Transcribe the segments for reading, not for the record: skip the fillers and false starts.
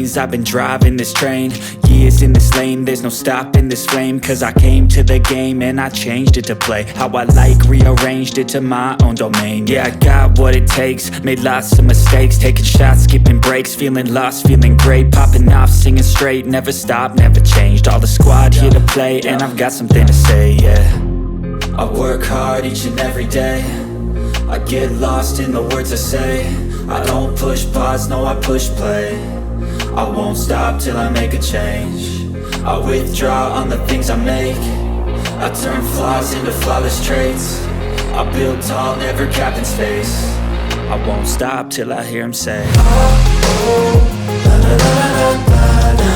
lanes, I've been driving this train. Years in this lane, there's no stopping this flame. Cause I came to the game and I changed it to play how I like, rearranged it to my own domain. Yeah, I got what it takes, made lots of mistakes, taking shots, skipping breaks, feeling lost, feeling great, popping off, singing straight, never stopped, never changed. All the squad here to play, and I've got something to say, yeah. I work hard each and every day, I get lost in the words I say. I don't push pause, no I push play. I won't stop till I make a change. I withdraw on the things I make. I turn flaws into flawless traits. I build tall, never capped in space. I won't stop till I hear him say, oh, oh, la la la la la la.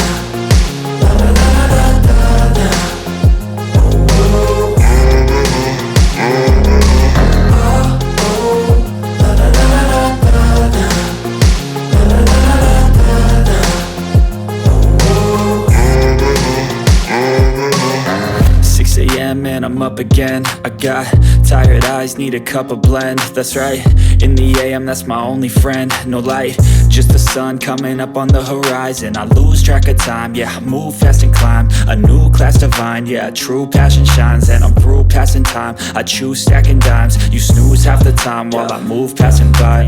Man, I'm up again. I got tired eyes, need a cup of blend. That's right, in the AM, that's my only friend. No light, just the sun coming up on the horizon. I lose track of time, yeah, I move fast and climb a new class divine, yeah, true passion shines. And I'm through passing time, I choose stacking dimes. You snooze half the time while I move passing by.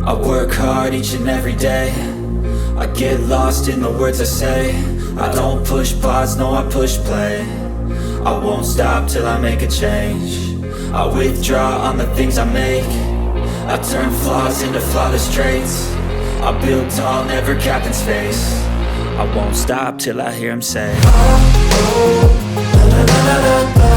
I work hard each and every day, I get lost in the words I say. I don't push pause, no I push play. I won't stop till I make a change. I withdraw on the things I make. I turn flaws into flawless traits. I build tall, never capped in space. I won't stop till I hear him say, oh, oh, la la la la la.